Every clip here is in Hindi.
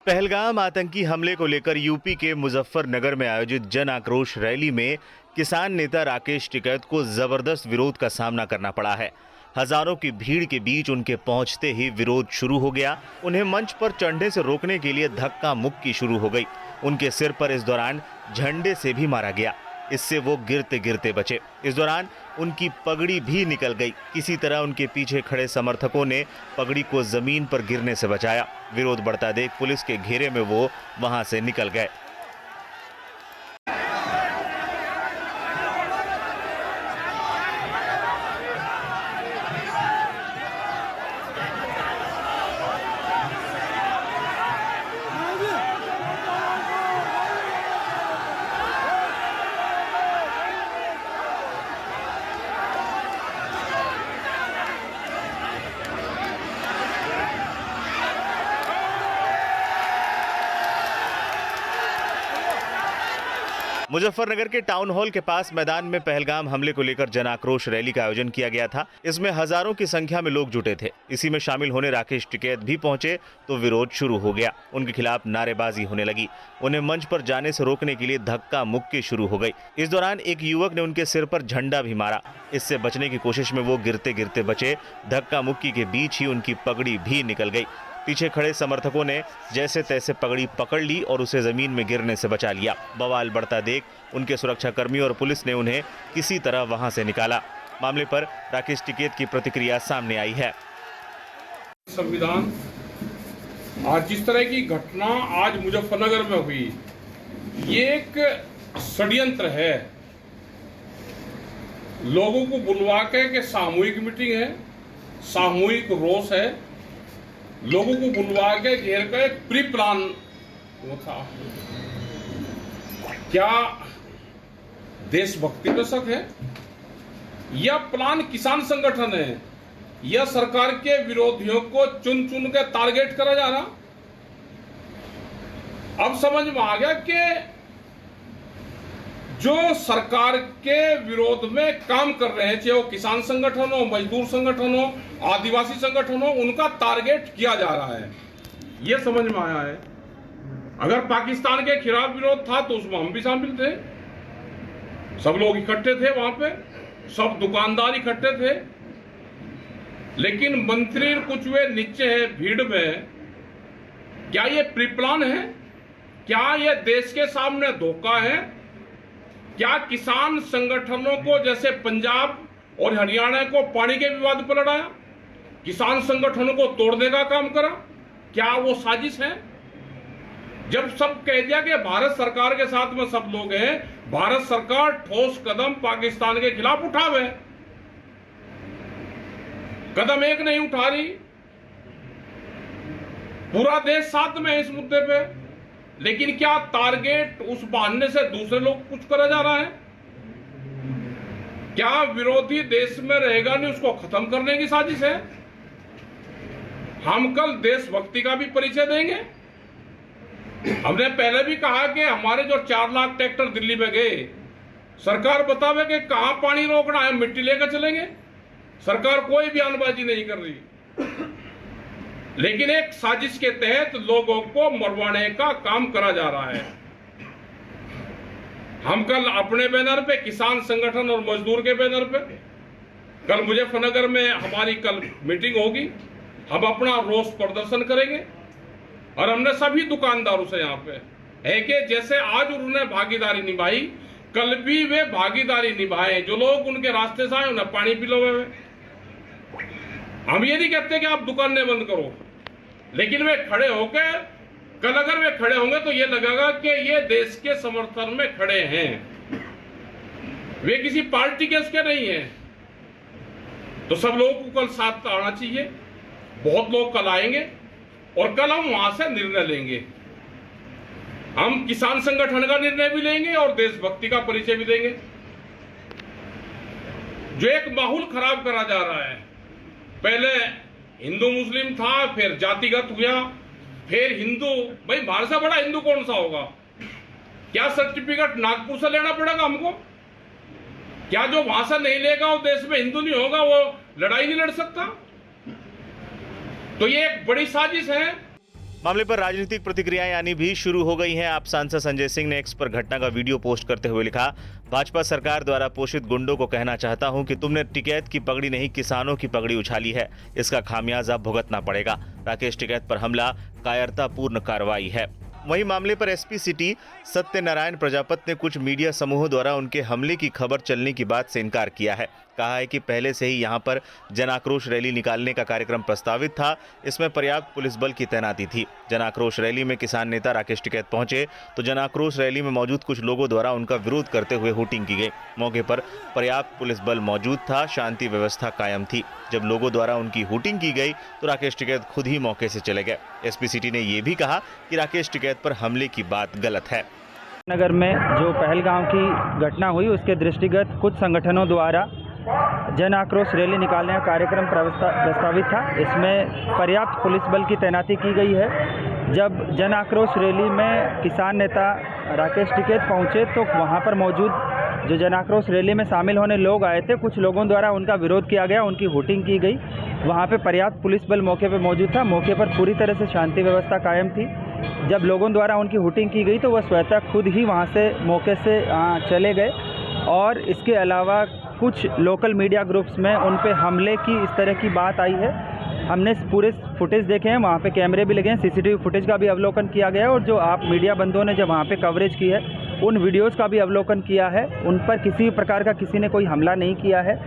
पहलगाम आतंकी हमले को लेकर यूपी के मुजफ्फरनगर में आयोजित जन आक्रोश रैली में किसान नेता राकेश टिकैत को जबरदस्त विरोध का सामना करना पड़ा है। हजारों की भीड़ के बीच उनके पहुंचते ही विरोध शुरू हो गया। उन्हें मंच पर चढ़ने से रोकने के लिए धक्का मुक्की शुरू हो गई। उनके सिर पर इस दौरान झंडे से भी मारा गया। इससे वो गिरते गिरते बचे। इस दौरान उनकी पगड़ी भी निकल गई। किसी तरह उनके पीछे खड़े समर्थकों ने पगड़ी को जमीन पर गिरने से बचाया। विरोध बढ़ता देख पुलिस के घेरे में वो वहां से निकल गए। मुजफ्फरनगर के टाउन हॉल के पास मैदान में पहलगाम हमले को लेकर जन आक्रोश रैली का आयोजन किया गया था। इसमें हजारों की संख्या में लोग जुटे थे। इसी में शामिल होने राकेश टिकैत भी पहुंचे तो विरोध शुरू हो गया। उनके खिलाफ नारेबाजी होने लगी। उन्हें मंच पर जाने से रोकने के लिए धक्का मुक्की शुरू हो गई। इस दौरान एक युवक ने उनके सिर पर झंडा भी मारा। इससे बचने की कोशिश में वो गिरते गिरते बचे। धक्का मुक्की के बीच ही उनकी पगड़ी भी निकल गई। पीछे खड़े समर्थकों ने जैसे तैसे पगड़ी पकड़ ली और उसे जमीन में गिरने से बचा लिया। बवाल बढ़ता देख उनके सुरक्षा कर्मियों और पुलिस ने उन्हें किसी तरह वहां से निकाला। मामले पर राकेश टिकैत की प्रतिक्रिया सामने आई है। संविधान आज जिस तरह की घटना आज मुजफ्फरनगर में हुई, ये एक षड्यंत्र है। लोगों को बुलवा के सामूहिक मीटिंग है, सामूहिक रोष है, लोगों को बुलवा के घेर का एक प्री प्लान वो था। क्या देशभक्ति पे शक है? यह प्लान किसान संगठन है? यह सरकार के विरोधियों को चुन चुन के टारगेट करा जा रहा? अब समझ में आ गया कि जो सरकार के विरोध में काम कर रहे हैं, चाहे वो किसान संगठन हो, मजदूर संगठन हो, आदिवासी संगठन हो, उनका टारगेट किया जा रहा है। ये समझ में आया है। अगर पाकिस्तान के खिलाफ विरोध था तो उसमें हम भी शामिल थे। सब लोग इकट्ठे थे वहां पे, सब दुकानदार इकट्ठे थे। लेकिन मंत्री कुछ वे नीचे है भीड़ में। क्या ये प्री प्लान है? क्या ये देश के सामने धोखा है? क्या किसान संगठनों को जैसे पंजाब और हरियाणा को पानी के विवाद पर लड़ाया, किसान संगठनों को तोड़ने का काम करा? क्या वो साजिश है? जब सब कह दिया कि भारत सरकार के साथ में सब लोग हैं, भारत सरकार ठोस कदम पाकिस्तान के खिलाफ उठावे। कदम एक नहीं उठा रही, पूरा देश साथ में है इस मुद्दे पे। लेकिन क्या टारगेट उस बहाने से दूसरे लोग कुछ करा जा रहा है? क्या विरोधी देश में रहेगा नहीं, उसको खत्म करने की साजिश है? हम कल देशभक्ति का भी परिचय देंगे। हमने पहले भी कहा कि हमारे जो 4 लाख ट्रैक्टर दिल्ली में गए, सरकार बतावे कि कहां पानी रोकना है, मिट्टी लेकर चलेंगे। सरकार कोई बयानबाजी नहीं कर रही, लेकिन एक साजिश के तहत लोगों को मरवाने का काम करा जा रहा है। हम कल अपने बैनर पे, किसान संगठन और मजदूर के बैनर पे, कल मुजफ्फरनगर में हमारी कल मीटिंग होगी। हम अपना रोष प्रदर्शन करेंगे और हमने सभी दुकानदारों से यहाँ पे है कि जैसे आज उन्होंने भागीदारी निभाई, कल भी वे भागीदारी निभाए। जो लोग उनके रास्ते से आए उन्हें पानी पिलवाए। हम ये नहीं कहते कि आप दुकानें बंद करो, लेकिन वे खड़े होकर, कल अगर वे खड़े होंगे तो ये लगेगा कि ये देश के समर्थन में खड़े हैं, वे किसी पार्टी के उसके नहीं हैं। तो सब लोगों को कल साथ आना चाहिए। बहुत लोग कल आएंगे और कल हम वहां से निर्णय लेंगे। हम किसान संगठन का निर्णय भी लेंगे और देशभक्ति का परिचय भी देंगे। जो एक माहौल खराब करा जा रहा है, पहले हिंदू मुस्लिम था, फिर जातिगत हुआ, फिर हिंदू। भाई भारत से बड़ा हिंदू कौन सा होगा? क्या सर्टिफिकेट नागपुर से लेना पड़ेगा हमको? क्या जो वहां से नहीं लेगा वो देश में हिंदू नहीं होगा, वो लड़ाई नहीं लड़ सकता? तो ये एक बड़ी साजिश है। मामले पर राजनीतिक प्रतिक्रियाएं आनी भी शुरू हो गई हैं। आप सांसद संजय सिंह ने एक्स पर घटना का वीडियो पोस्ट करते हुए लिखा, भाजपा सरकार द्वारा पोषित गुंडों को कहना चाहता हूं कि तुमने टिकैत की पगड़ी नहीं, किसानों की पगड़ी उछाली है। इसका खामियाजा भुगतना पड़ेगा। राकेश टिकैत पर हमला कायरतापूर्ण कार्रवाई है। वहीं मामले पर एसपी सिटी सत्यनारायण प्रजापत ने कुछ मीडिया समूहों द्वारा उनके हमले की खबर चलने की बात से इनकार किया है। कहा है कि पहले से ही यहां पर जन आक्रोश रैली निकालने का कार्यक्रम प्रस्तावित था। इसमें पर्याप्त पुलिस बल की तैनाती थी। जन आक्रोश रैली में किसान नेता राकेश टिकैत पहुंचे तो जन आक्रोश रैली में मौजूद कुछ लोगों द्वारा उनका विरोध करते हुए हुटिंग की गई। मौके पर पर्याप्त पुलिस बल मौजूद था, शांति व्यवस्था कायम थी। जब लोगों द्वारा उनकी हुटिंग की गई तो राकेश टिकैत खुद ही मौके से चले गए। एसपी सिटी ने यह भी कहा कि राकेश टिकैत पर हमले की बात गलत है। नगर में जो पहलगाम की घटना हुई उसके दृष्टिगत कुछ संगठनों द्वारा जन आक्रोश रैली निकालने का कार्यक्रम प्रस्तावित था। इसमें पर्याप्त पुलिस बल की तैनाती की गई है। जब जन आक्रोश रैली में किसान नेता राकेश टिकैत पहुंचे तो वहां पर मौजूद जो जन आक्रोश रैली में शामिल होने लोग आए थे, कुछ लोगों द्वारा उनका विरोध किया गया, उनकी हुटिंग की गई। वहां पे पर्याप्त पुलिस बल मौके पर मौजूद था। मौके पर पूरी तरह से शांति व्यवस्था कायम थी। जब लोगों द्वारा उनकी हुटिंग की गई तो वह स्वतः खुद ही वहां से मौके से चले गए। और इसके अलावा कुछ लोकल मीडिया ग्रुप्स में उन पे हमले की इस तरह की बात आई है। हमने पूरे फुटेज देखे हैं, वहाँ पे कैमरे भी लगे हैं, सीसीटीवी फुटेज का भी अवलोकन किया गया है। और जो आप मीडिया बंधुओं ने जब वहाँ पे कवरेज की है उन वीडियोज़ का भी अवलोकन किया है। उन पर किसी प्रकार का किसी ने कोई हमला नहीं किया है।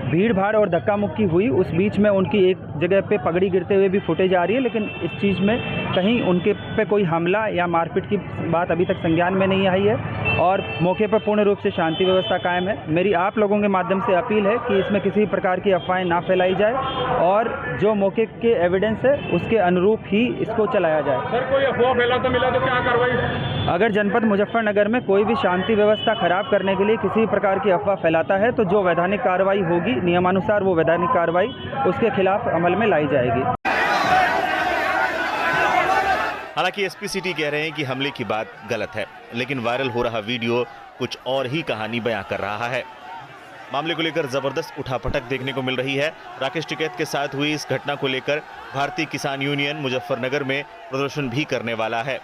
भीड़ भाड़ और धक्का मुक्की हुई, उस बीच में उनकी एक जगह पे पगड़ी गिरते हुए भी फुटेज आ रही है, लेकिन इस चीज़ में कहीं उनके पे कोई हमला या मारपीट की बात अभी तक संज्ञान में नहीं आई है। और मौके पर पूर्ण रूप से शांति व्यवस्था कायम है। मेरी आप लोगों के माध्यम से अपील है कि इसमें किसी प्रकार की अफवाहें ना फैलाई जाए और जो मौके के एविडेंस है उसके अनुरूप ही इसको चलाया जाए। सर, कोई अफवाह फैलाता मिला तो क्या कार्रवाई? अगर जनपद मुजफ्फरनगर में कोई भी शांति व्यवस्था खराब करने के लिए किसी प्रकार की अफवाह फैलाता है तो जो वैधानिक कार्रवाई होगी, नियमानुसार वो वैधानिक कार्रवाई उसके खिलाफ अमल में लाई जाएगी। हालांकि एसपी सिटी कह रहे हैं कि हमले की बात गलत है, लेकिन वायरल हो रहा वीडियो कुछ और ही कहानी बयां कर रहा है। मामले को लेकर जबरदस्त उठापटक देखने को मिल रही है। राकेश टिकैत के साथ हुई इस घटना को लेकर भारतीय किसान यूनियन मुजफ्फरनगर में प्रदर्शन भी करने वाला है।